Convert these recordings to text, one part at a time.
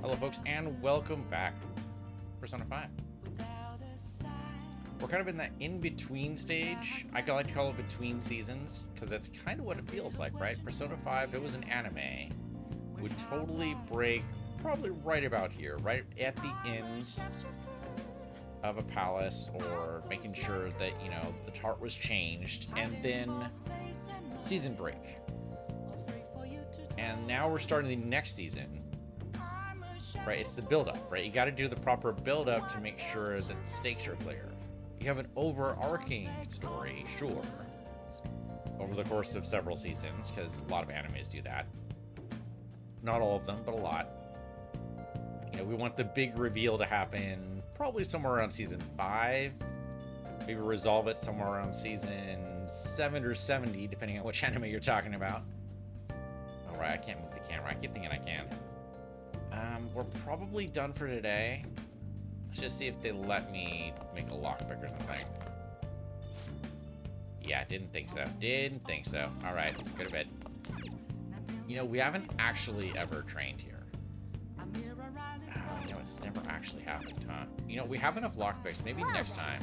Hello folks, and welcome back to Persona 5. We're kind of in that in-between stage. I like to call it between seasons, because that's kind of what it feels like, right? Persona 5, if it was an anime, would totally break probably right about here, right at the end of a palace, or making sure that, you know, the chart was changed, and then season break. And now we're starting the next season. Right, it's the build-up, right? You got to do the proper build-up to make sure that the stakes are clear. You have an overarching story, sure, over the course of several seasons, because a lot of animes do that. Not all of them, but a lot. You know, we want the big reveal to happen probably somewhere around season 5. Maybe resolve it somewhere around season 7 or 70, depending on which anime you're talking about. All right, I can't move the camera. I keep thinking I can. We're probably done for today. Let's just see if they let me make a lockpick or something. Yeah, didn't think so. Didn't think so. All right, go to bed. You know, we haven't actually ever trained here. You know, it's never actually happened, huh? You know, we have enough lockpicks. Maybe next time.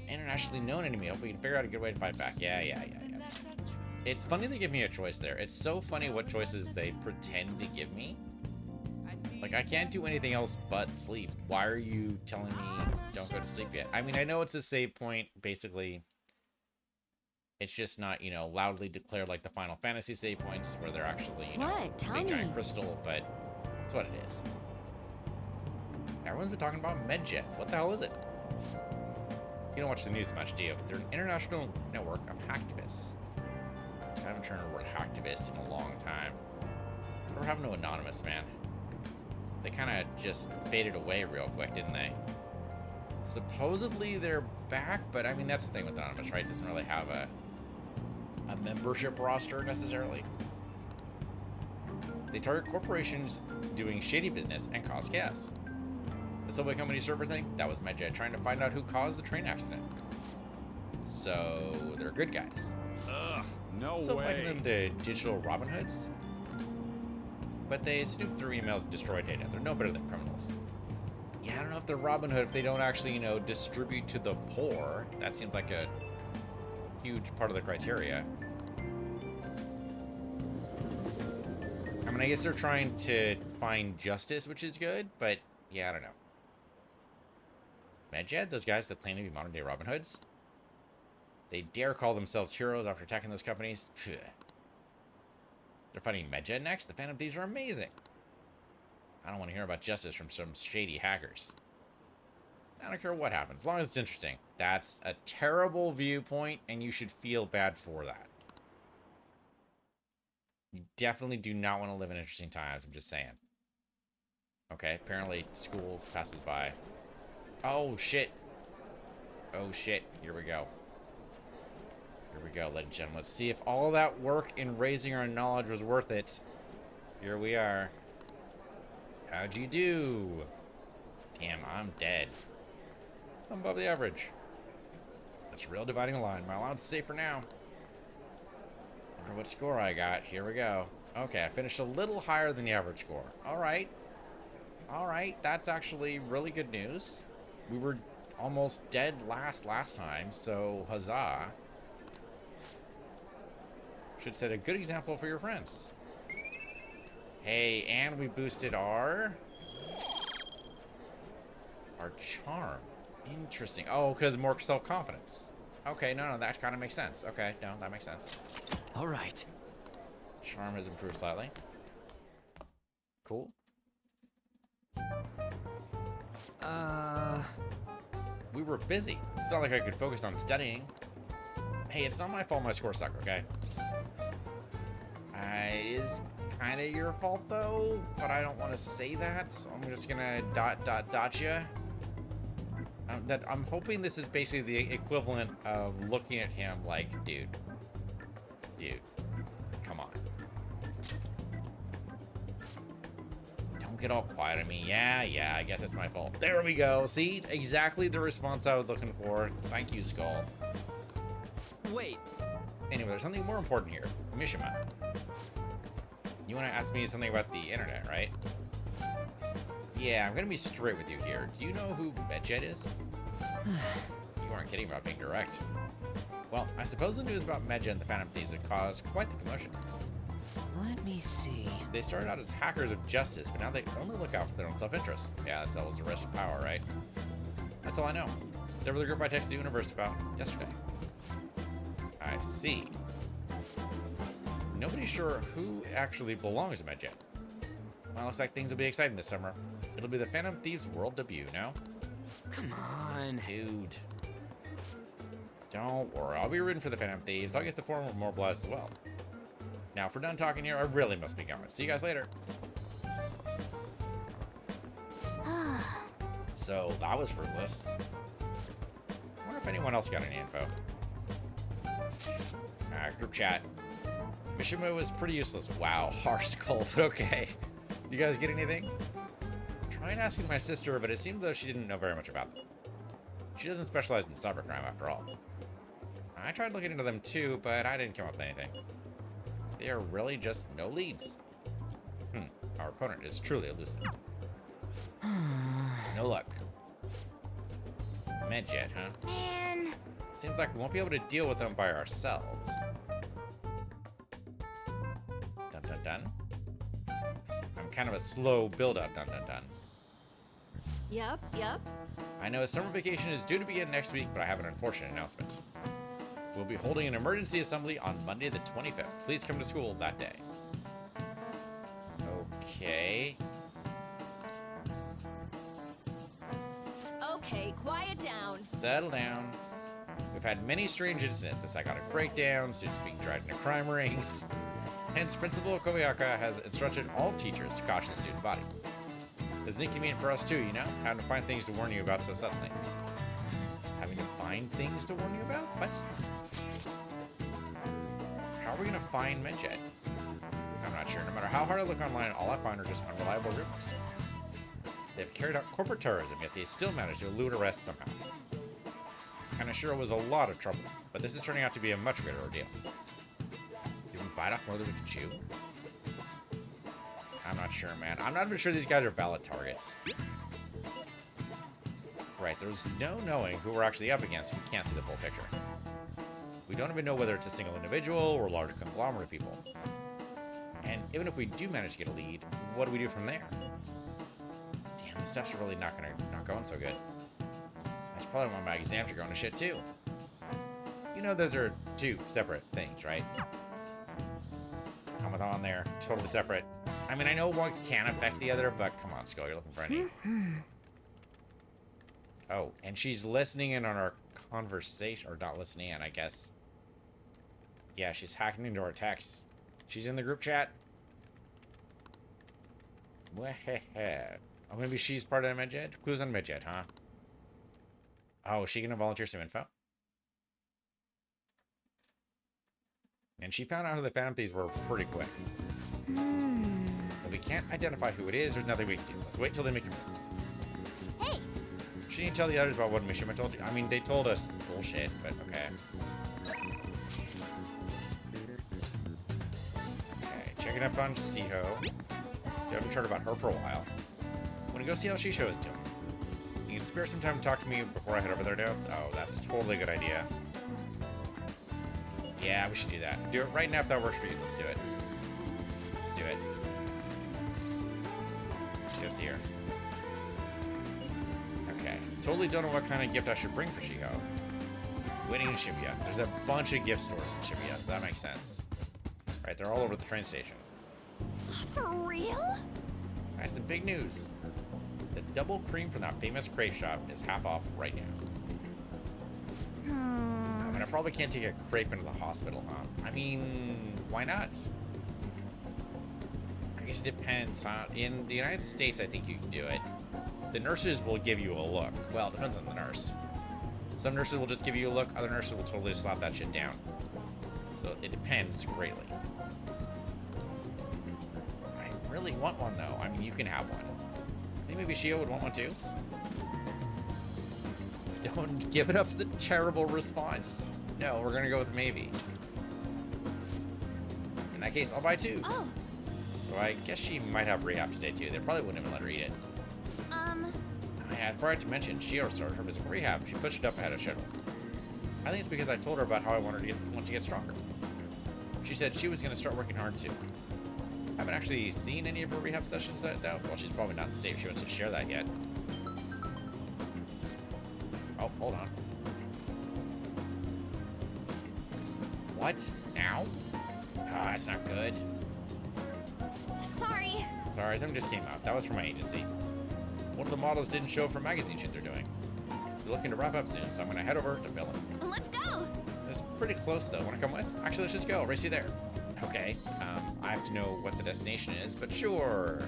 Internationally known enemy. Hope we can figure out a good way to fight back. Yeah. It's funny they give me a choice there. It's so funny what choices they pretend to give me. Like, I can't do anything else but sleep. Why are you telling me don't go to sleep yet? I mean, I know it's a save point, basically. It's just not, you know, loudly declared like the Final Fantasy save points where they're actually, you know, big giant crystal, but that's what it is. Everyone's been talking about Medjed. What the hell is it? You don't watch the news much, do you? But they're an international network of hacktivists. I haven't turned the word hacktivist in a long time. What happened to Anonymous, man? They kind of just faded away real quick, didn't they? Supposedly they're back, but I mean, that's the thing with Anonymous, right? It doesn't really have a membership roster necessarily. They target corporations doing shady business and cause chaos. The subway company server thing, that was Medjed trying to find out who caused the train accident. So they're good guys. Ugh, no so way. liking them to digital Robin Hoods. But they snoop through emails and destroy data. They're no better than criminals. Yeah, I don't know if they're Robin Hood if they don't actually, you know, distribute to the poor. That seems like a huge part of the criteria. I mean, I guess they're trying to find justice, which is good, but yeah, I don't know. Medjed, those guys that claim to be modern-day Robin Hoods, they dare call themselves heroes after attacking those companies? Phew. They're fighting Medjed next? The Phantom Thieves are amazing. I don't want to hear about justice from some shady hackers. I don't care what happens, as long as it's interesting. That's a terrible viewpoint, and you should feel bad for that. You definitely do not want to live in interesting times, I'm just saying. Okay, apparently school passes by. Oh, shit. Oh, shit. Here we go. Here we go, ladies and gentlemen. Let's see if all that work in raising our knowledge was worth it. Here we are. How'd you do? Damn, I'm dead. I'm above the average. That's a real dividing line. Am I allowed to say for now? Wonder what score I got. Here we go. Okay, I finished a little higher than the average score. All right. All right, that's actually really good news. We were almost dead last time, so huzzah. Should set a good example for your friends. Hey, and we boosted our charm. Interesting. Oh, because more self-confidence. Okay, no, that kind of makes sense. Okay, no, that makes sense. All right. Charm has improved slightly. Cool. We were busy. It's not like I could focus on studying. Hey, it's not my fault my scores suck, okay? It is kind of your fault, though, but I don't want to say that, so I'm just gonna dot you. I'm hoping this is basically the equivalent of looking at him like, dude, come on. Don't get all quiet on me. Yeah, I guess it's my fault. There we go. See? Exactly the response I was looking for. Thank you, Skull. Wait. Anyway, there's something more important here. Mishima. You want to ask me something about the internet, right? Yeah, I'm gonna be straight with you here. Do you know who Medjed is? You aren't kidding about being direct. Well, I suppose the news about Medjed and the Phantom Thieves have caused quite the commotion. Let me see. They started out as hackers of justice, but now they only look out for their own self-interest. Yeah, that's always the risk of power, right? That's all I know. They were the group I texted the universe about yesterday. I see. Nobody's sure who actually belongs to Medjed. Well, looks like things will be exciting this summer. It'll be the Phantom Thieves world debut, no? Come on. Dude. Don't worry, I'll be rooting for the Phantom Thieves. I'll get the form of Mobilize as well. Now, if we're done talking here, I really must be going. See you guys later. So, that was fruitless. I wonder if anyone else got any info. Group chat. Mishima was pretty useless. Wow, harsh skull, but okay. You guys get anything? Tried asking my sister, but it seemed though she didn't know very much about them. She doesn't specialize in cybercrime after all. I tried looking into them too, but I didn't come up with anything. They are really just no leads. Our opponent is truly elusive. No luck. Medjed, huh? Man. Seems like we won't be able to deal with them by ourselves. Dun dun dun. I'm kind of a slow build-up, dun dun dun. Yep. I know summer vacation is due to begin next week, but I have an unfortunate announcement. We'll be holding an emergency assembly on Monday the 25th. Please come to school that day. Okay. Okay, quiet down. Settle down. We've had many strange incidents, a psychotic breakdown, students being dragged into crime rings. Hence, Principal Kobayaka has instructed all teachers to caution the student body. This is inconvenient for us too, you know? Having to find things to warn you about so suddenly. Having to find things to warn you about? What? How are we gonna find Medjed? I'm not sure. No matter how hard I look online, all I find are just unreliable rumors. They've carried out corporate terrorism, yet they still managed to elude arrest somehow. Kinda sure it was a lot of trouble, but this is turning out to be a much greater ordeal. Did we bite off more than we could chew? I'm not sure, man. I'm not even sure these guys are valid targets. Right, there's no knowing who we're actually up against. We can't see the full picture. We don't even know whether it's a single individual or a large conglomerate of people. And even if we do manage to get a lead, what do we do from there? Damn, this stuff's really not going so good. That's probably why my exams are going to shit too. You know those are two separate things, right? I'm with on there, totally separate. I mean, I know one can affect the other, but come on, Skull, you're looking for any. Oh, and she's listening in on our conversation, or not listening in, I guess. Yeah, she's hacking into our texts. She's in the group chat. Oh, maybe she's part of Medjed? Clues on Medjed, huh? Oh, is she gonna volunteer some info? And she found out who the Phantom Thieves were pretty quick. But we can't identify who it is. There's nothing we can do. Let's wait till they make a move. Hey! She didn't tell the others about what Mishima told you. I mean, they told us bullshit, but okay. Okay, checking up on Siho. You haven't heard about her for a while. I'm gonna go see how Shisho is doing. You can spare some time to talk to me before I head over there, Dale? Oh, that's totally a good idea. Yeah, we should do that. Do it right now if that works for you. Let's do it. Let's do it. Let's go see her. Okay. Totally don't know what kind of gift I should bring for Shiho. Waiting in Shibuya. There's a bunch of gift stores in Shibuya, so that makes sense. Right, they're all over the train station. For real? Nice and big news. The double cream from that famous crepe shop is half off right now. I mean, I probably can't take a crepe into the hospital, huh? I mean, why not? I guess it depends, huh? In the United States, I think you can do it. The nurses will give you a look. Well, it depends on the nurse. Some nurses will just give you a look. Other nurses will totally slap that shit down. So it depends greatly. I really want one, though. I mean, you can have one. I think maybe Shio would want one, too. Don't give it up to the terrible response. No, we're gonna go with maybe. In that case, I'll buy two. Oh. I guess she might have rehab today too. They probably wouldn't even let her eat it. I forgot to mention, she also started her physical rehab. She pushed it up ahead of schedule. I think it's because I told her about how I want to get stronger. She said she was going to start working hard too. I haven't actually seen any of her rehab sessions though. Well, she's probably not in state if she wants to share that yet. Oh, hold on. What? Now? Ah, that's not good. Sorry. Sorry, something just came out. That was from my agency. One of the models didn't show for magazine shoots they're doing. They're looking to wrap up soon, so I'm gonna head over to fill it. Let's go. It's pretty close though. Wanna come with? Actually, let's just go. I'll race you there. Okay. I have to know what the destination is, but sure.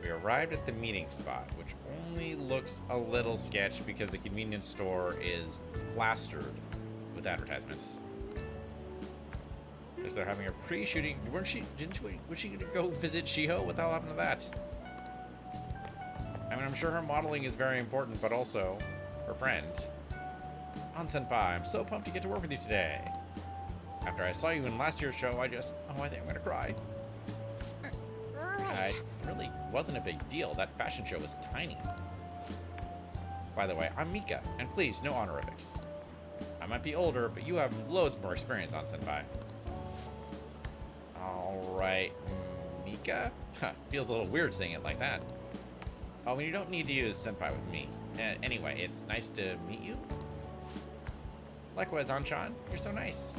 We arrived at the meeting spot, which only looks a little sketch because the convenience store is plastered with advertisements. Because they're having a pre-shooting. Was she gonna go visit Shiho? What the hell happened to that? I mean, I'm sure her modeling is very important, but also her friend. An-senpai, I'm so pumped to get to work with you today. After I saw you in last year's show, I think I'm gonna cry. Right. It really wasn't a big deal. That fashion show was tiny. By the way, I'm Mika, and please, no honorifics. I might be older, but you have loads more experience, An-senpai. Alright, Mika? Feels a little weird saying it like that. Oh, and you don't need to use senpai with me. Anyway, it's nice to meet you. Likewise, Anshan, you're so nice.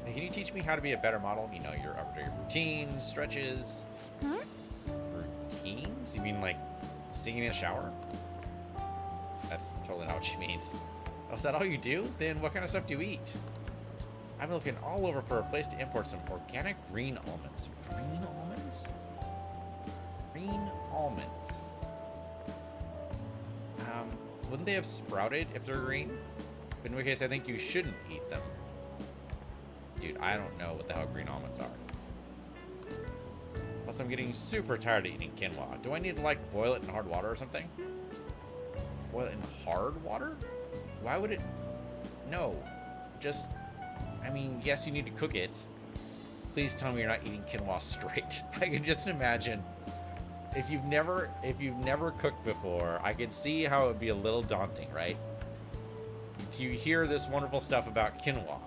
Hey, can you teach me how to be a better model? You know, your routines, stretches. Routines? You mean like singing in the shower? That's totally not what she means. Oh, is that all you do? Then what kind of stuff do you eat? I'm looking all over for a place to import some organic green almonds. Green almonds? Green almonds. Wouldn't they have sprouted if they're green? In which case, I think you shouldn't eat them. Dude, I don't know what the hell green almonds are. Plus, I'm getting super tired of eating quinoa. Do I need to, like, boil it in hard water or something? Boil it in hard water? Why would it... No. Just... I mean, yes, you need to cook it. Please tell me you're not eating quinoa straight. I can just imagine... If you've never cooked before, I can see how it would be a little daunting, right? You hear this wonderful stuff about quinoa.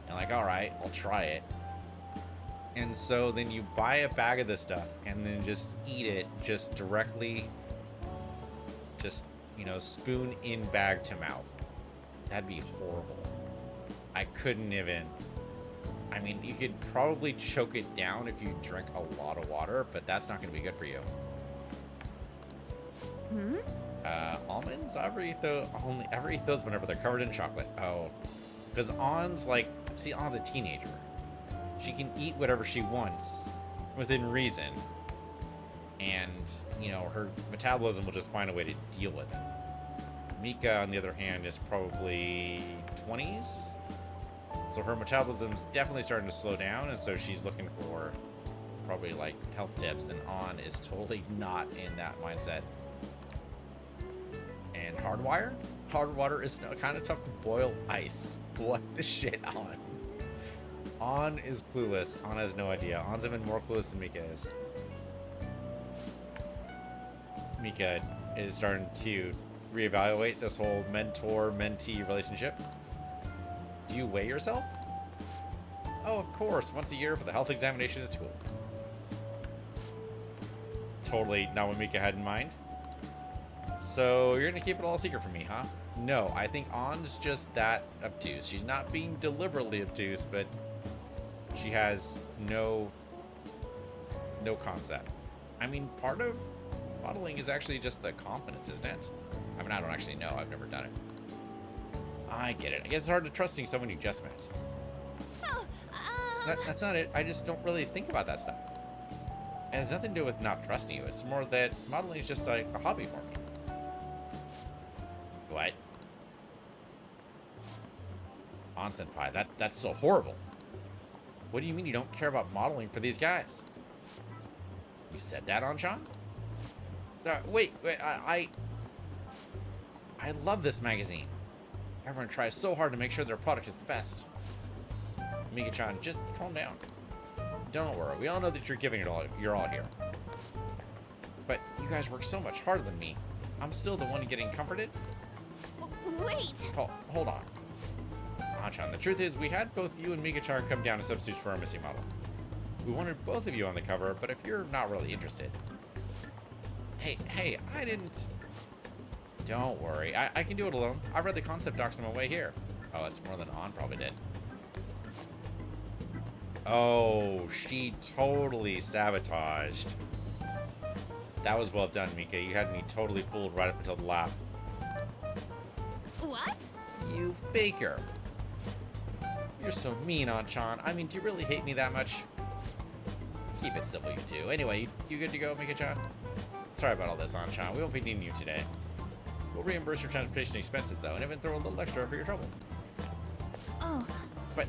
And like, all right, I'll try it. And so then you buy a bag of this stuff and then just eat it just directly, just, you know, spoon in bag to mouth. That'd be horrible. I couldn't even. I mean, you could probably choke it down if you drink a lot of water, but that's not going to be good for you. Almonds? I ever eat those whenever they're covered in chocolate. Oh, because On's like, see, On's a teenager. She can eat whatever she wants within reason. And, you know, her metabolism will just find a way to deal with it. Mika, on the other hand, is probably 20s. So her metabolism's definitely starting to slow down, and so she's looking for probably like health tips, and On is totally not in that mindset. And hardwire? Hardwater is kind of tough to boil ice. What the shit, On? On is clueless. On has no idea. On's even more clueless than Mika is. Mika is starting to reevaluate this whole mentor-mentee relationship. Do you weigh yourself? Oh, of course, once a year for the health examination at school. Totally not what Mika had in mind. So you're gonna keep it all secret from me, huh? No, I think On's just that obtuse. She's not being deliberately obtuse, but she has no concept. I mean, part of modeling is actually just the confidence, isn't it? I mean, I don't actually know. I've never done it. I get it. I guess it's hard to trusting someone you just met. Oh, That's not it. I just don't really think about that stuff. It has nothing to do with not trusting you. It's more that modeling is just like a hobby for me. What? On-senpai, that's so horrible. What do you mean you don't care about modeling for these guys? You said that, Anshan? Wait, I love this magazine. Everyone tries so hard to make sure their product is the best. Mika-chan, just calm down. Don't worry, we all know that you're giving it all. You're all here. But you guys work so much harder than me. I'm still the one getting comforted. Wait! Hold on. Anchan, the truth is, we had both you and Mika-chan come down as substitutes for our missing model. We wanted both of you on the cover, but if you're not really interested... Hey, I didn't... Don't worry, I can do it alone. I read the concept docs on my way here. Oh, that's more than An probably did. Oh, she totally sabotaged. That was well done, Mika. You had me totally fooled right up until the lap. What? You faker. You're so mean, Anchan. I mean, do you really hate me that much? Keep it simple, you two. Anyway, you good to go, Mika-chan? Sorry about all this, Anchan. We won't be needing you today. We'll reimburse your transportation expenses, though, and even throw a little extra for your trouble. Oh. But...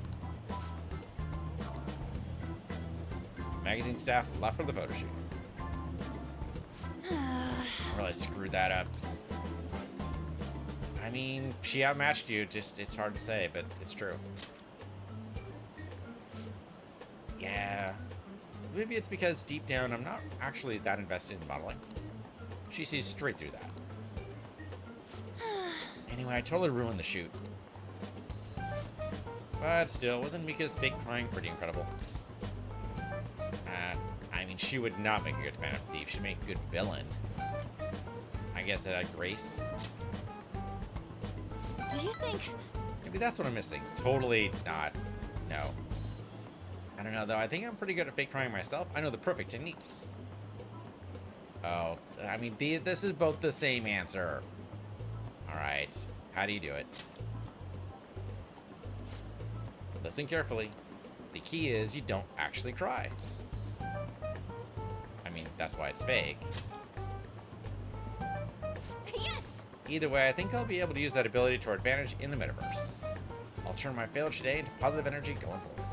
Magazine staff left for the photo shoot. Really screwed that up. I mean, she outmatched you. Just, it's hard to say, but it's true. Yeah. Maybe it's because deep down, I'm not actually that invested in modeling. She sees straight through that. Anyway, I totally ruined the shoot. But still, wasn't Mika's fake crying pretty incredible? I mean, she would not make a good Phantom Thief. She'd make a good villain. I guess that had grace. Do you think... Maybe that's what I'm missing. Totally not. No. I don't know, though. I think I'm pretty good at fake crying myself. I know the perfect technique. Oh, I mean, this is both the same answer. Alright. How do you do it? Listen carefully. The key is you don't actually cry. I mean, that's why it's fake. Yes! Either way, I think I'll be able to use that ability to our advantage in the metaverse. I'll turn my failure today into positive energy going forward.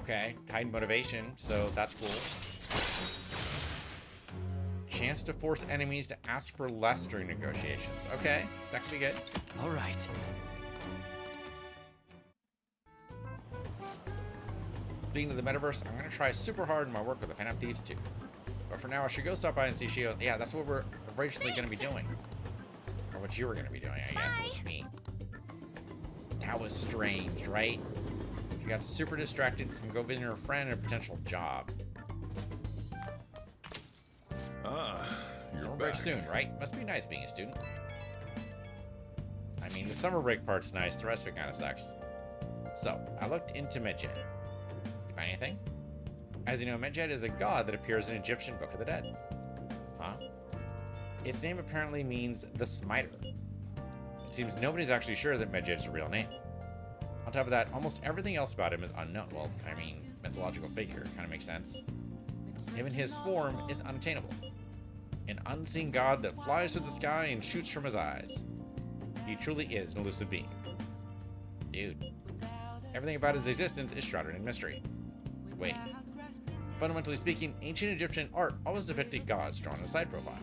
Okay, heightened motivation, so that's cool. Chance to force enemies to ask for less during negotiations. Okay, that could be good. All right. Speaking of the metaverse, I'm going to try super hard in my work with the Phantom Thieves too. But for now, I should go stop by and see Shio. Yeah, that's what we're originally going to be doing. Or what you were going to be doing, I guess, with me. That was strange, right? She got super distracted from go visiting her friend and a potential job. Summer break soon, right? Must be nice being a student. I mean, the summer break part's nice, the rest of it kind of sucks. So, I looked into Medjed. You find anything? As you know, Medjed is a god that appears in Egyptian Book of the Dead. Huh? Its name apparently means the Smiter. It seems nobody's actually sure that Medjed is a real name. On top of that, almost everything else about him is unknown. Well, I mean, mythological figure, kind of makes sense. Even his form is unattainable. An unseen god that flies through the sky and shoots from his eyes. He truly is an elusive being. Dude. Everything about his existence is shrouded in mystery. Wait. Fundamentally speaking, ancient Egyptian art always depicted gods drawn in a side profile.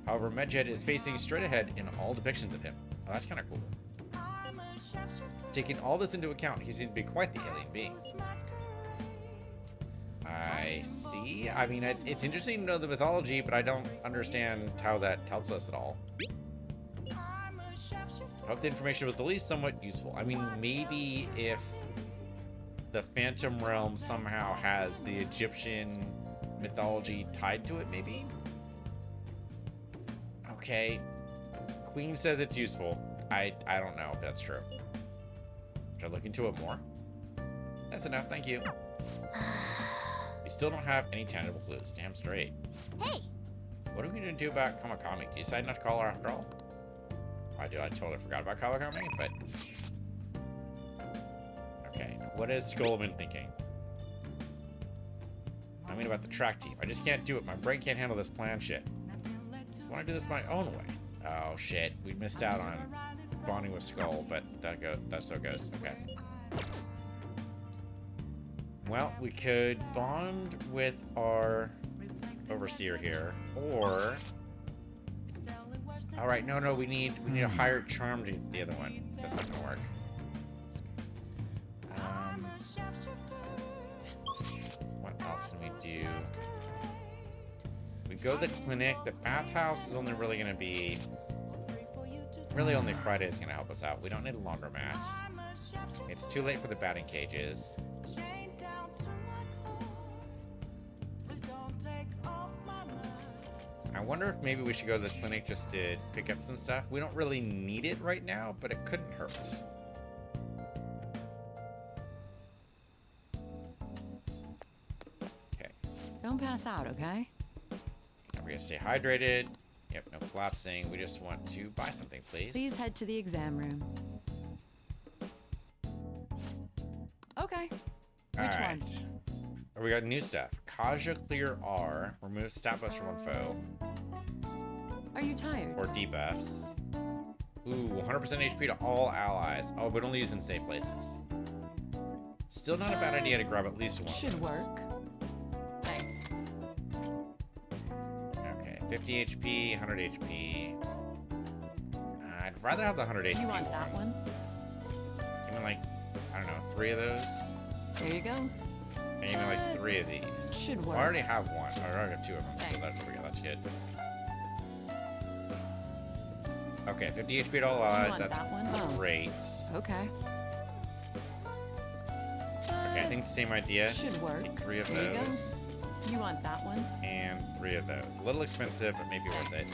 However, Medjed is facing straight ahead in all depictions of him. Oh, that's kind of cool. Taking all this into account, he seems to be quite the alien being. I see. I mean, it's interesting to know the mythology, but I don't understand how that helps us at all. I hope the information was at least somewhat useful. I mean, maybe if the Phantom Realm somehow has the Egyptian mythology tied to it, maybe? Okay. Queen says it's useful. I don't know if that's true. Should I look into it more? That's enough, thank you. We still don't have any tangible clues. Damn straight. Hey! What are we going to do about Kawakami? Do you decide not to call her after all? I totally forgot about Kawakami, but... Okay, what is Skullman thinking? I mean about the track team. I just can't do it. My brain can't handle this plan shit. Just want to do this my own way. Oh shit, we missed out on bonding with Skull, but that still goes. Okay. Well, we could bond with our overseer here, or... Alright, no, we need a higher charm to the other one. That's not gonna work. do? We go to the clinic. The bathhouse is only really going to be... Really only Friday is going to help us out. We don't need a laundromat. It's too late for the batting cages. I wonder if maybe we should go to the clinic just to pick up some stuff. We don't really need it right now, but it couldn't hurt. Okay. Don't pass out, okay? We're gonna stay hydrated. Yep, no collapsing. We just want to buy something, please. Please head to the exam room. Okay. Which one? Oh, we got new stuff. Kaja Clear R. Remove stat buffs from one foe. Are you tired? Or debuffs. Ooh, 100% HP to all allies. Oh, but only used in safe places. Still not a bad idea to grab at least one. Should work. Thanks. Okay, 50 HP, 100 HP. I'd rather have the 100 HP. You want that one? Give me like, I don't know, 3 of those. There you go. And give me like 3 of these. Should Well, work. I already have one. I already have 2 of them. So Thanks. there we go. That's good. Okay, 50 HP to all allies. want That's that one? Oh. great. Okay. Okay, I think the same idea. Should work. Take 3 of There you go. those. You want that one? And 3 of those. A little expensive, but maybe worth it.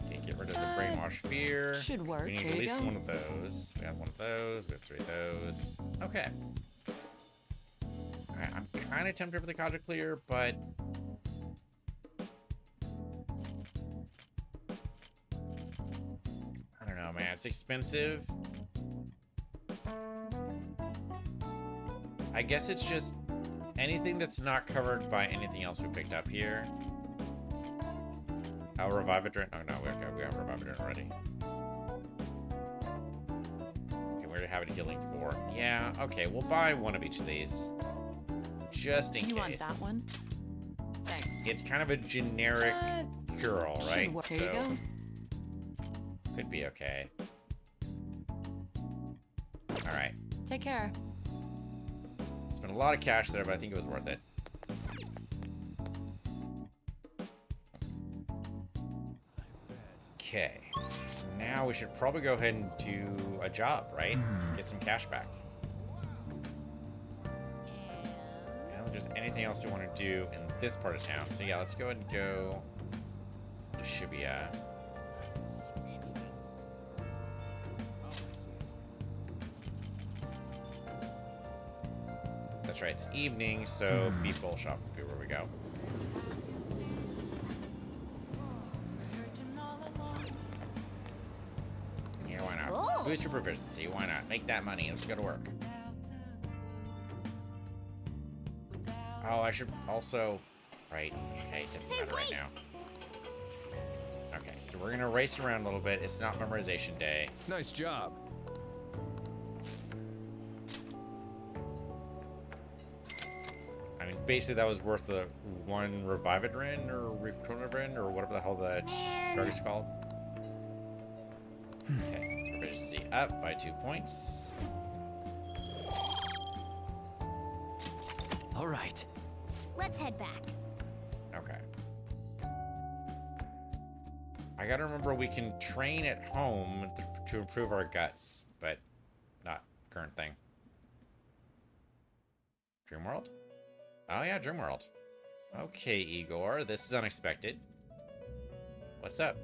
Okay, get rid of the brainwash fear. Should work. We need There at you least go. one of those. We have one of those. We have 3 of those. Okay. Alright, I'm kind of tempted for the Kaja Clear, but... I don't know, man. It's expensive. I guess it's just anything that's not covered by anything else we picked up here. Oh, Revivadrin. Oh, no, we have Revivadrin already. Okay, we already have a healing 4. Yeah, okay, we'll buy one of each of these. Just in case. You want that one? Thanks. It's kind of a generic cure-all, right? Should work. There you go. Could be okay. Alright. Take care. Spent a lot of cash there, but I think it was worth it. Okay. So now we should probably go ahead and do a job, right? Get some cash back. And just anything else we want to do in this part of town. So yeah, let's go ahead and go to Shibuya. That's right, it's evening, so Beef Bowl Shop will be where we go. Yeah, why not? Oh. Boost your proficiency, why not? Make that money, let's go to work. Oh, I should also... Right, okay, it doesn't matter right now. Okay, so we're gonna race around a little bit. It's not memorization day. Nice job. I mean, basically that was worth the 1 Revivadrin or Retonadrin or whatever the hell the drug is called. Okay, proficiency up by 2 points. All right. Let's head back. Okay. I gotta remember we can train at home to improve our guts, but not current thing. Dreamworld? Oh yeah, Dreamworld. Okay, Igor, this is unexpected. What's up?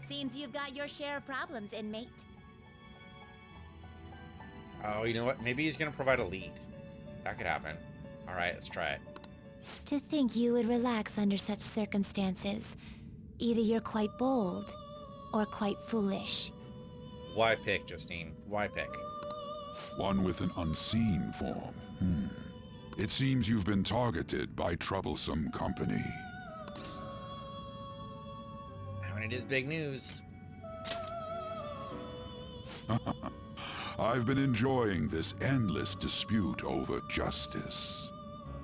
Seems you've got your share of problems, inmate. Oh, you know what? Maybe he's gonna provide a lead. That could happen. Alright, let's try it. To think you would relax under such circumstances. Either you're quite bold, or quite foolish. Why pick, Justine? Why pick? One with an unseen form. It seems you've been targeted by troublesome company. I mean, it is big news. I've been enjoying this endless dispute over justice.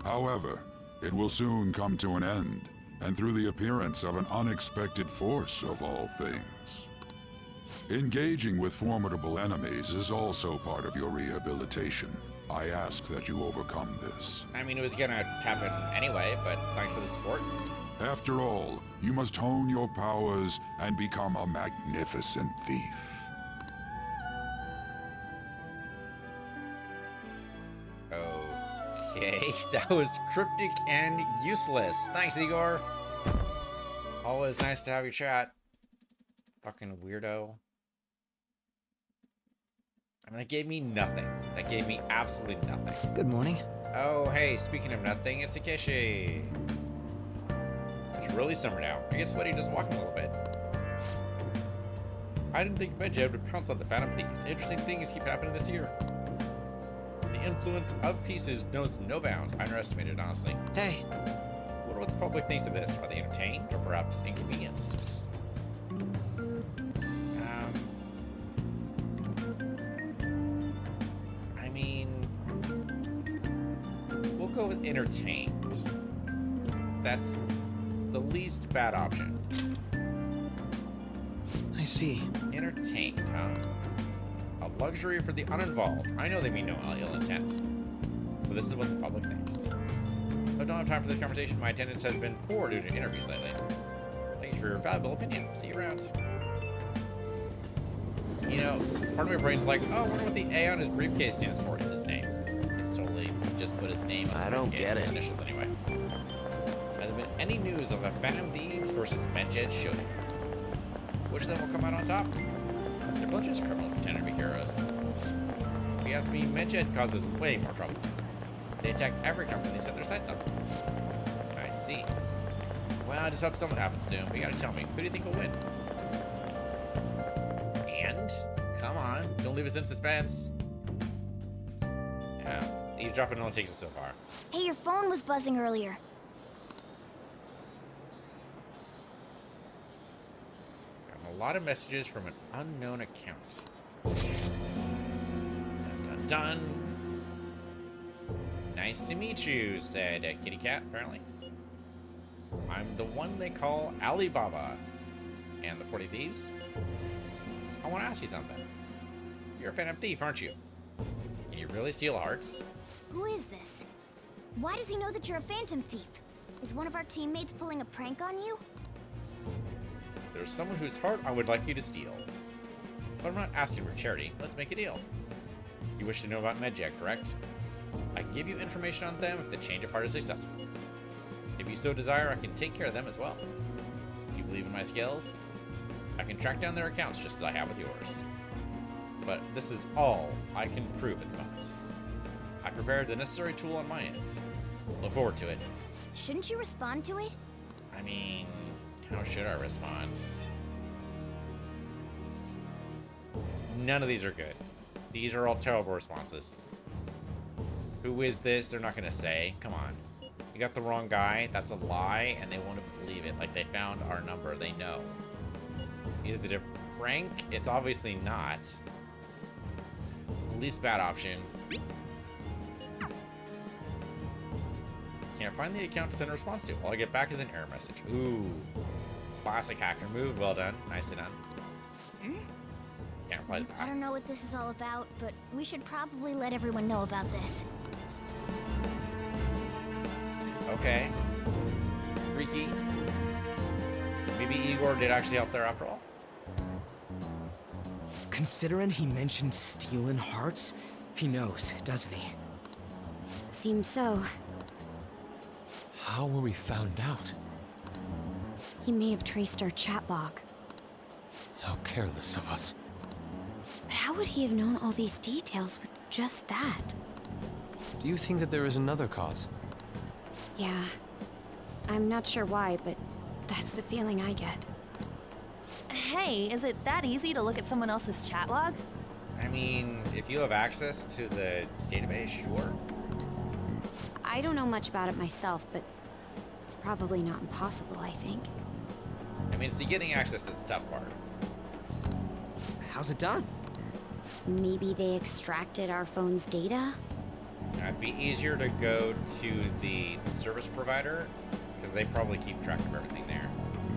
However, it will soon come to an end, and through the appearance of an unexpected force of all things. Engaging with formidable enemies is also part of your rehabilitation. I ask that you overcome this. I mean, it was gonna happen anyway, but thanks for the support. After all, you must hone your powers and become a magnificent thief. Okay, that was cryptic and useless. Thanks, Igor. Always nice to have your chat. Fucking weirdo. I mean, that gave me nothing. That gave me absolutely nothing. Good morning. Oh, hey, speaking of nothing, it's Takeshi. It's really summered out. I get sweaty just walking a little bit. I didn't think Medjed would pounce on the Phantom Thieves. Interesting things keep happening this year. The influence of pieces knows no bounds. I underestimated, honestly. Hey. I wonder what the public thinks of this. Are they entertained or perhaps inconvenienced? I mean, we'll go with entertained. That's the least bad option. I see. Entertained, huh? A luxury for the uninvolved. I know they mean no ill intent. So this is what the public thinks. I don't have time for this conversation. My attendance has been poor due to interviews lately. Thank you for your valuable opinion. See you around. You know, part of my brain's like, oh, I wonder what the A on his briefcase stands for. It's his name. It's totally just put his name on his I don't briefcase, get it. Initials anyway. Has there been any news of the Phantom Thieves versus Medjed showdown? Which of them will come out on top? They're both just criminals pretending to be heroes. If you ask me, Medjed causes way more trouble. They attack every company they set their sights on. I see. Well, I just hope something happens soon, but you gotta tell me, who do you think will win? And? Come on, don't leave us in suspense. Yeah, eavesdropping only takes us so far. Hey, your phone was buzzing earlier. Got a lot of messages from an unknown account. Dun dun dun. Nice to meet you, said Kitty Cat, apparently. I'm the one they call Alibaba. And the 40 Thieves? I want to ask you something. You're a Phantom Thief, aren't you? Can you really steal hearts? Who is this? Why does he know that you're a Phantom Thief? Is one of our teammates pulling a prank on you? There's someone whose heart I would like you to steal. But I'm not asking for charity. Let's make a deal. You wish to know about Medjed, correct? I can give you information on them if the change of heart is successful. If you so desire, I can take care of them as well. If you believe in my skills, I can track down their accounts just as I have with yours. But this is all I can prove at the moment. I prepared the necessary tool on my end. Look forward to it. Shouldn't you respond to it? I mean, how should I respond? None of these are good. These are all terrible responses. Who is this? They're not gonna say. Come on. You got the wrong guy. That's a lie, and they won't believe it. Like, they found our number. They know. Is it a prank? It's obviously not. Least bad option. Can't find the account to send a response to. All I get back is an error message. Ooh. Classic hacker move. Well done. Nicely done. Can't reply to I that. don't know what this is all about, but we should probably let everyone know about this. Okay. Freaky. Maybe Igor did actually help there after all. Considering he mentioned stealing hearts, he knows, doesn't he? Seems so. How were we found out? He may have traced our chat log. How careless of us. But how would he have known all these details with just that? Do you think that there is another cause? Yeah. I'm not sure why, but that's the feeling I get. Hey, is it that easy to look at someone else's chat log? I mean, if you have access to the database, sure. I don't know much about it myself, but it's probably not impossible, I think. I mean, it's the getting access that's the tough part. How's it done? Maybe they extracted our phone's data? It'd be easier to go to the service provider, because they probably keep track of everything there.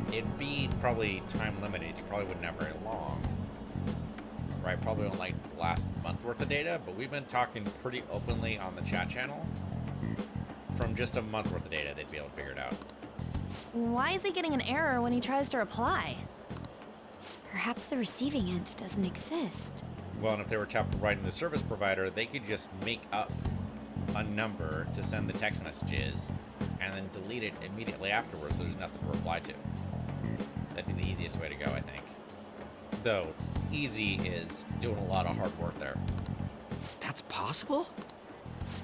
It'd be probably time limited. You probably wouldn't have very long. right? Probably on like the last month worth of data, but we've been talking pretty openly on the chat channel. From just a month worth of data, they'd be able to figure it out. Why is he getting an error when he tries to reply? Perhaps the receiving end doesn't exist. Well, and if they were tapped right in the service provider, they could just make up a number to send the text messages and then delete it immediately afterwards so there's nothing to reply to. That'd be the easiest way to go, I think. Though, easy is doing a lot of hard work there. That's possible?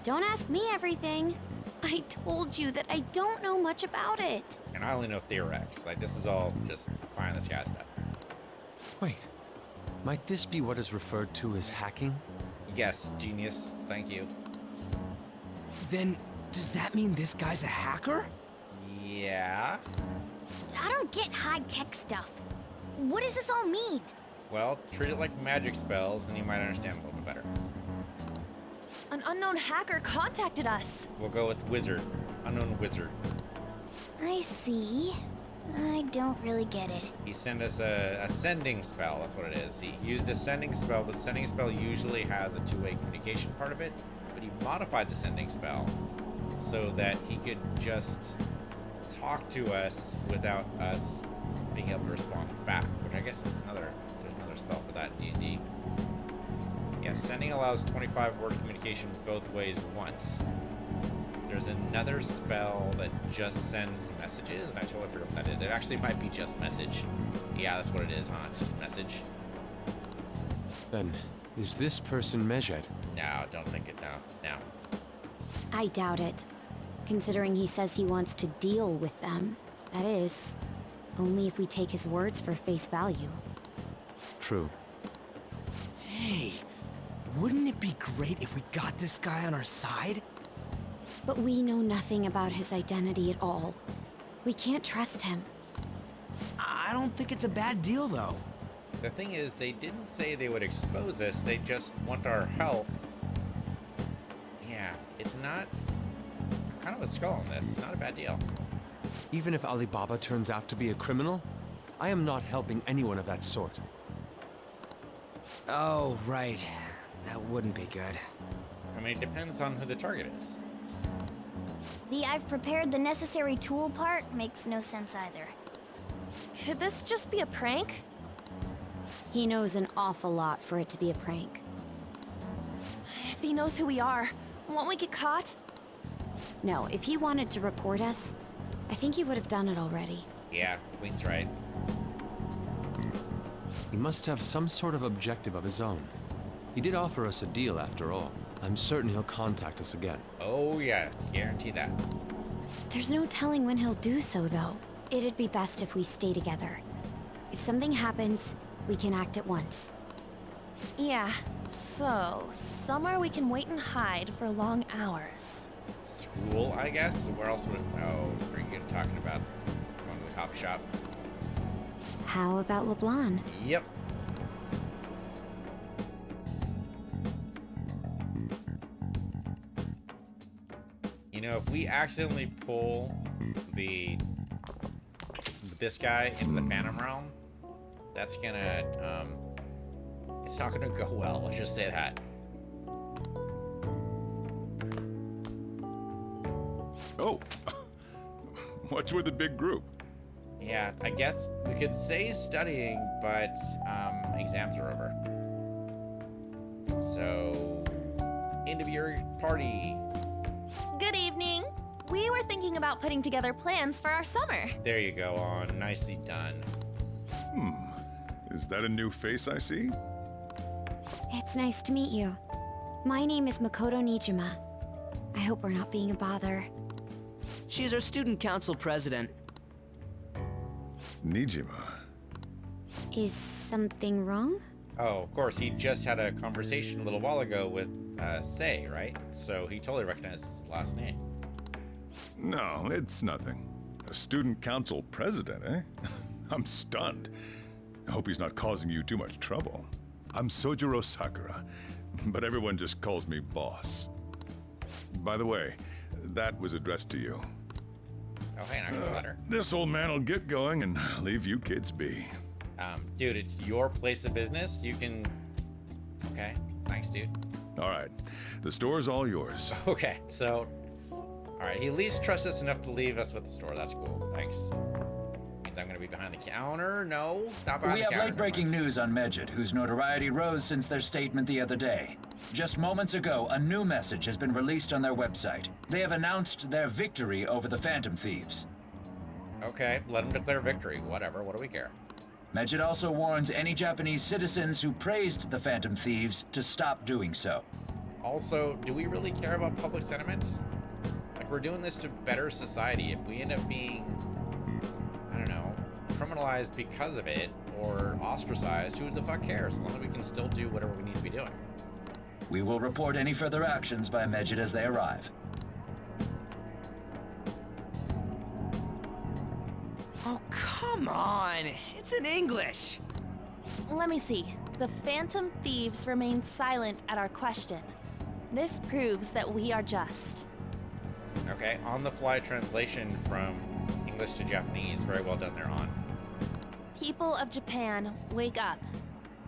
Don't ask me everything. I told you that I don't know much about it. And I only know theorex. Like, this is all just pie in the sky stuff. Wait. Might this be what is referred to as hacking? Yes, genius. Thank you. Then, does that mean this guy's a hacker? Yeah. I don't get high-tech stuff. What does this all mean? Well, treat it like magic spells, then you might understand a little bit better. An unknown hacker contacted us. We'll go with wizard. Unknown wizard. I see. I don't really get it. He sent us a sending spell, that's what it is. He used a sending spell, but the sending spell usually has a two-way communication part of it. But he modified the sending spell so that he could just talk to us without us being able to respond back, which I guess is there's another spell for that in D&D. Yeah, sending allows 25-word communication both ways once. There's another spell that just sends messages, and I totally forgot what that is. It actually might be just message. Yeah, that's what it is, huh? It's just message. Then, is this person Medjed? No, don't think it. No. I doubt it. Considering he says he wants to deal with them. That is, only if we take his words for face value. True. Hey, wouldn't it be great if we got this guy on our side? But we know nothing about his identity at all. We can't trust him. I don't think it's a bad deal, though. The thing is, they didn't say they would expose us. They just want our help. Yeah, it's not... kind of a skull on this. It's not a bad deal. Even if Alibaba turns out to be a criminal, I am not helping anyone of that sort. Oh, right. That wouldn't be good. I mean, it depends on who the target is. The I've prepared the necessary tool part makes no sense either. Could this just be a prank? He knows an awful lot for it to be a prank. If he knows who we are, won't we get caught? No, if he wanted to report us, I think he would have done it already. Yeah, Queen's right. He must have some sort of objective of his own. He did offer us a deal after all. I'm certain he'll contact us again. Oh yeah, guarantee that. There's no telling when he'll do so, though. It'd be best if we stay together. If something happens, we can act at once. Yeah, so somewhere we can wait and hide for long hours. School, I guess? Where else would it... Oh, pretty good talking about going to the coffee shop. How about LeBlanc? Yep. You know, if we accidentally pull this guy into the Phantom Realm, that's gonna, it's not gonna go well, let's just say that. Oh, what's with the big group? Yeah, I guess we could say studying, but, exams are over. So, end of year party. Good evening. We were thinking about putting together plans for our summer. There you go, on. Nicely done. Is that a new face I see? It's nice to meet you. My name is Makoto Nijima. I hope we're not being a bother. She's our student council president. Nijima. Is something wrong? Oh, of course, he just had a conversation a little while ago with, Sei, right? So he totally recognized his last name. No, it's nothing. A student council president, eh? I'm stunned. I hope he's not causing you too much trouble. I'm Sojiro Sakura, but everyone just calls me boss. By the way, that was addressed to you. Oh, hey, an actual letter. This old man will get going and leave you kids be. Dude, it's your place of business. You can Okay. Thanks, dude. All right, the store's all yours. Okay, so... Alright, he at least trusts us enough to leave us with the store. That's cool. Thanks. Means I'm gonna be behind the counter? No, not behind We the have counter. late-breaking news on Medjed, whose notoriety rose since their statement the other day. Just moments ago, a new message has been released on their website. They have announced their victory over the Phantom Thieves. Okay, let him declare victory. Whatever, what do we care? Medjed also warns any Japanese citizens who praised the Phantom Thieves to stop doing so. Also, do we really care about public sentiment? Like, we're doing this to better society. If we end up being, I don't know, criminalized because of it, or ostracized, who the fuck cares? As long as we can still do whatever we need to be doing. We will report any further actions by Medjed as they arrive. Oh, come on! It's in English! Let me see. The Phantom Thieves remain silent at our question. This proves that we are just. Okay, on-the-fly translation from English to Japanese. Very well done there, On. People of Japan, wake up.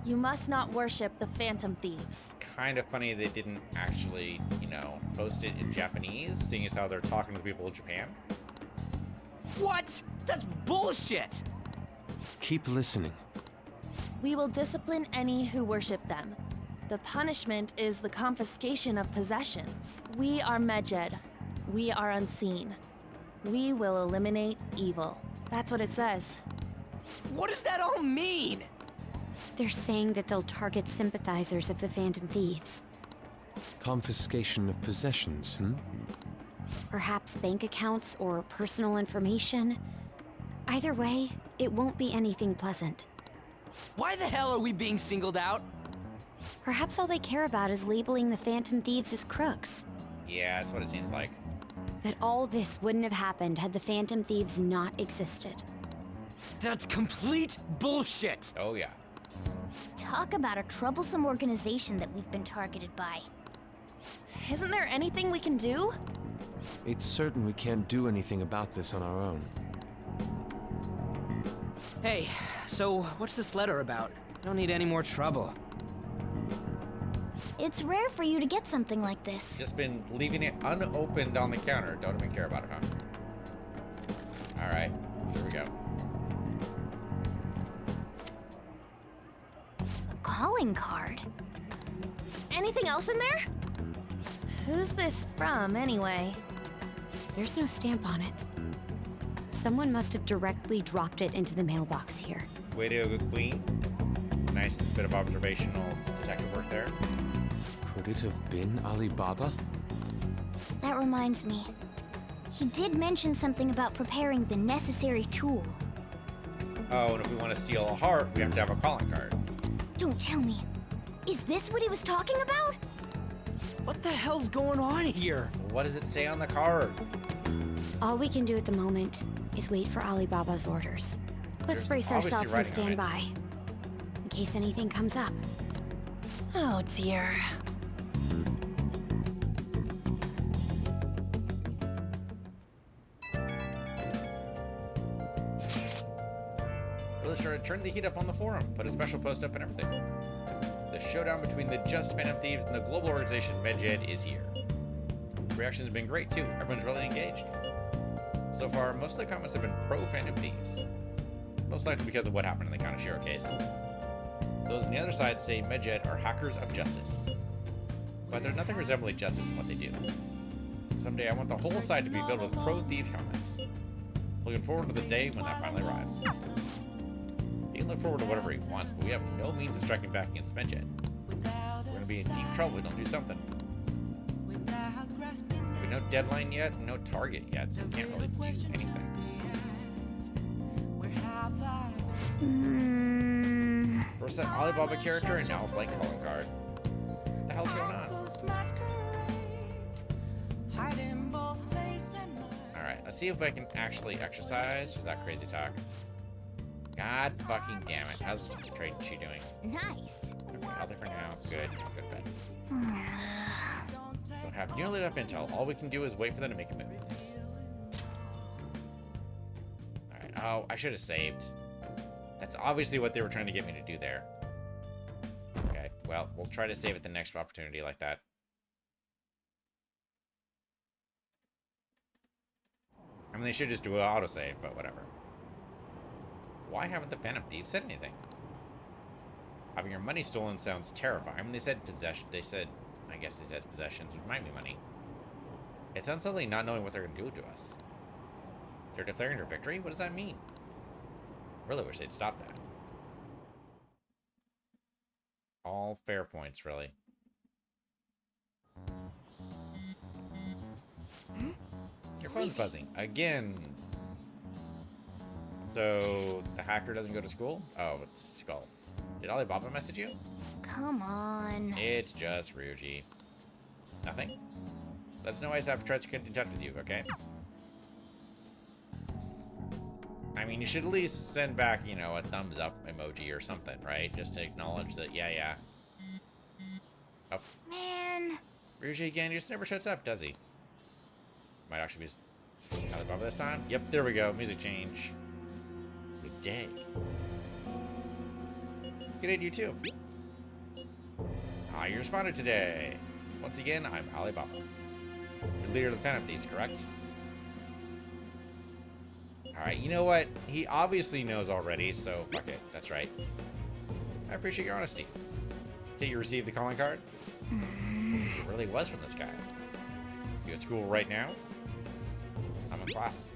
You must not worship the Phantom Thieves. Kind of funny they didn't actually, you know, post it in Japanese, seeing as how they're talking to the people of Japan. What? That's bullshit! Keep listening. We will discipline any who worship them. The punishment is the confiscation of possessions. We are Medjed. We are unseen. We will eliminate evil. That's what it says. What does that all mean? They're saying that they'll target sympathizers of the Phantom Thieves. Confiscation of possessions, Perhaps bank accounts or personal information. Either way, it won't be anything pleasant. Why the hell are we being singled out? Perhaps all they care about is labeling the Phantom Thieves as crooks. Yeah, that's what it seems like. That all this wouldn't have happened had the Phantom Thieves not existed. That's complete bullshit! Oh, yeah. Talk about a troublesome organization that we've been targeted by. Isn't there anything we can do? It's certain we can't do anything about this on our own. Hey, so what's this letter about? I don't need any more trouble. It's rare for you to get something like this. Just been leaving it unopened on the counter. Don't even care about it, huh? Alright, here we go. A calling card. Anything else in there? Who's this from, anyway? There's no stamp on it. Someone must have directly dropped it into the mailbox here. Way to go, Queen. Nice bit of observational detective work there. Could it have been Alibaba? That reminds me. He did mention something about preparing the necessary tool. Oh, and if we want to steal a heart, we have to have a calling card. Don't tell me. Is this what he was talking about? What the hell's going on here? What does it say on the card? All we can do at the moment is wait for Alibaba's orders. Let's There's brace obviously ourselves and writing stand on it. by. In case anything comes up. Oh dear. Really sure to turn the heat up on the forum, put a special post up and everything. The showdown between the Just Phantom Thieves and the global organization Medjed is here. Reactions have been great too, everyone's really engaged. So far, most of the comments have been pro-Phantom Thieves. Most likely because of what happened in the Kaneshiro case. Those on the other side say Medjed are hackers of justice. But there's nothing resembling justice in what they do. Someday I want the whole side to be filled with pro-thief comments. Looking forward to the day when that finally arrives. He can look forward to whatever he wants, but we have no means of striking back against Medjed. We're gonna be in deep trouble if we don't do something. We have no deadline yet, no target yet, so we can't really do anything. First that Alibaba character, and now a blank calling card. What the hell's going on? Alright, let's see if I can actually exercise without crazy talk. God fucking damn it. How's the trade she doing? Nice. Okay, healthy for now. Good. Good bet. Don't have nearly enough intel. All we can do is wait for them to make a move. Alright. Oh, I should have saved. That's obviously what they were trying to get me to do there. Okay, well, we'll try to save it the next opportunity like that. I mean, they should just do an autosave, but whatever. Why haven't the Phantom Thieves said anything? Having your money stolen sounds terrifying. I mean, they said possession. They said, I guess they said possessions, which might be money. It sounds like not knowing what they're going to do to us. They're declaring their victory? What does that mean? Really wish they'd stop that. All fair points, really. Your phone's buzzing. Again. So, the hacker doesn't go to school? Oh, it's Skull. Did Alibaba message you? Come on. It's just Ryuji. Nothing? Let us know I've tried to get in touch with you, okay? I mean, you should at least send back, you know, a thumbs up emoji or something, right? Just to acknowledge that, yeah. Oh. Man. Ryuji again, he just never shuts up, does he? Might actually be Alibaba this time. Yep, there we go. Music change. Good day. Good day to you too. You responded today. Once again, I'm Alibaba. You're leader of the Phantom Thieves, correct? Alright, you know what? He obviously knows already, so fuck it. That's right. I appreciate your honesty. Did you receive the calling card? It really was from this guy. You at school right now? I'm in class.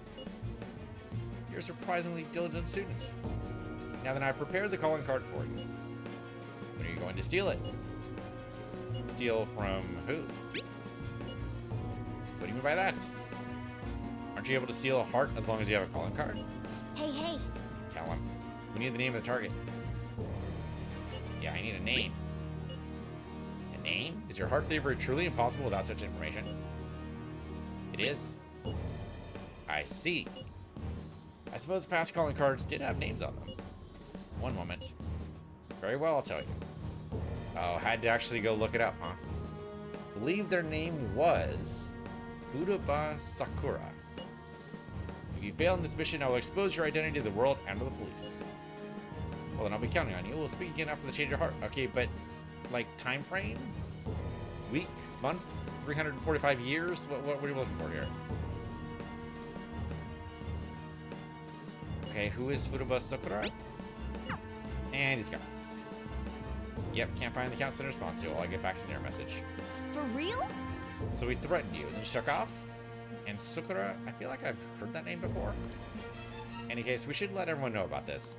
You're a surprisingly diligent student. Now then, I've prepared the calling card for you. When are you going to steal it? Steal from who? What do you mean by that? Aren't you able to steal a heart as long as you have a calling card? Hey. Tell him. We need the name of the target. Yeah, I need a name. A name? Is your heart thievery truly impossible without such information? It is. I see. I suppose past calling cards did have names on them. One moment. Very well, I'll tell you. Oh, had to actually go look it up, huh? Believe their name was Futaba Sakura. If you fail in this mission, I will expose your identity to the world and to the police. Well, then I'll be counting on you. We'll speak again after the change of heart. Okay, but, like, time frame? Week? Month? 345 years? What are you looking for here? Okay, who is Futaba Sakura? And he's gone. Yep, can't find the counselor response to it while I get back to your message. For real? So he threatened you, and then you took off? And Sakura, I feel like I've heard that name before. In any case, we should let everyone know about this.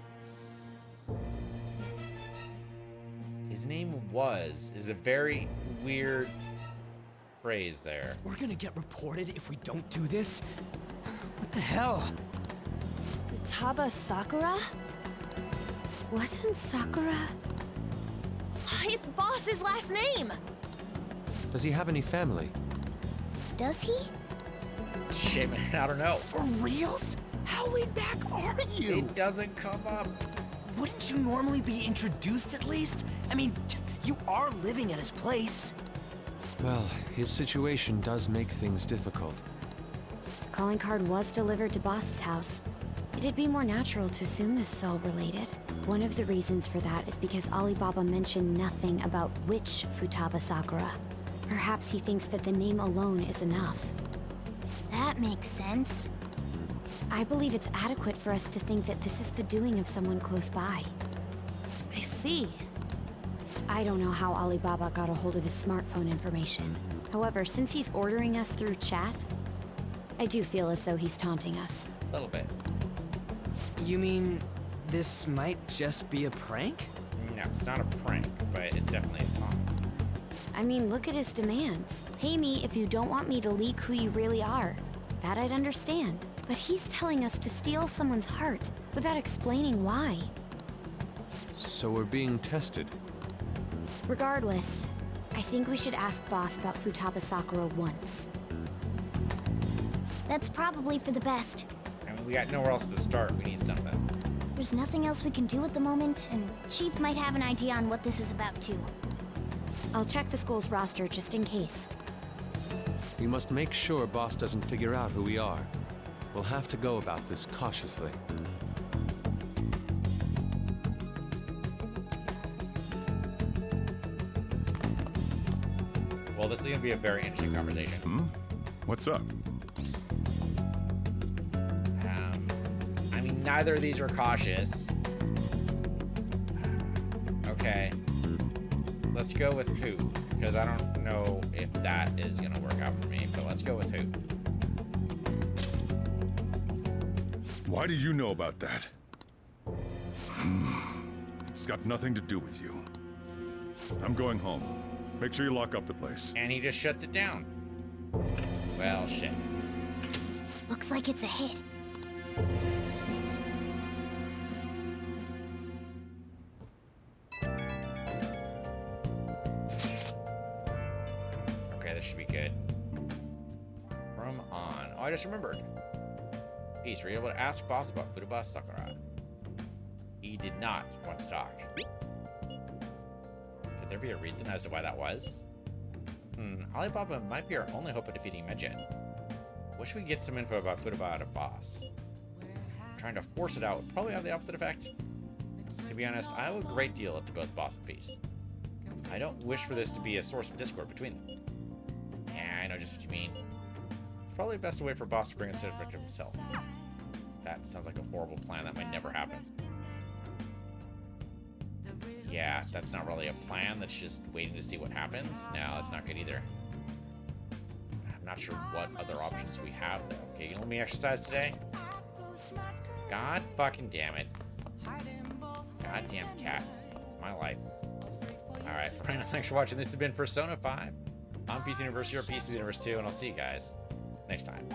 His name is a very weird phrase there. We're gonna get reported if we don't do this? What the hell? Futaba Sakura? Wasn't Sakura? It's Boss's last name! Does he have any family? Does he? Shit, man, I don't know. For reals? How laid back are you? It doesn't come up. Wouldn't you normally be introduced at least? I mean, you are living at his place. Well, his situation does make things difficult. The calling card was delivered to Boss's house. It'd be more natural to assume this is all related. One of the reasons for that is because Alibaba mentioned nothing about which Futaba Sakura. Perhaps he thinks that the name alone is enough. That makes sense. I believe it's adequate for us to think that this is the doing of someone close by. I see. I don't know how Alibaba got a hold of his smartphone information. However, since he's ordering us through chat, I do feel as though he's taunting us. A little bit. You mean this might just be a prank? No, it's not a prank, but it's definitely a taunt. I mean, look at his demands. Pay me if you don't want me to leak who you really are. That I'd understand. But he's telling us to steal someone's heart without explaining why. So we're being tested. Regardless, I think we should ask Boss about Futaba Sakura once. That's probably for the best. I mean, we got nowhere else to start. We need something. There's nothing else we can do at the moment, and Chief might have an idea on what this is about too. I'll check the school's roster just in case. We must make sure Boss doesn't figure out who we are. We'll have to go about this cautiously. Oh, this is gonna be a very interesting conversation. What's up? I mean, neither of these are cautious. Okay. Let's go with who, because I don't know if that is gonna work out for me, but let's go with who. Why do you know about that? It's got nothing to do with you. I'm going home. Make sure you lock up the place. And he just shuts it down. Well, shit. Looks like it's a hit. Okay, this should be good. From on. Oh, I just remembered. Peace, were you able to ask boss about Futaba Sakura? He did not want to talk. Could there be a reason as to why that was? Alibaba might be our only hope of defeating Medjed. Wish we could get some info about Futaba out of boss. Trying to force it out would probably have the opposite effect. To be honest, I owe a great deal up to both boss and peace. I don't wish for this to be a source of discord between them. Yeah, I know just what you mean. It's probably best to wait for boss to bring in Civic himself. That sounds like a horrible plan that might never happen. Yeah, that's not really a plan, that's just waiting to see what happens. No, that's not good either. I'm not sure what other options we have, though. Okay, you gonna let me exercise today? God fucking damn it. Goddamn cat. It's my life. Alright, final thanks for watching. This has been Persona 5 on PC Universe, your PC Universe 2, and I'll see you guys next time.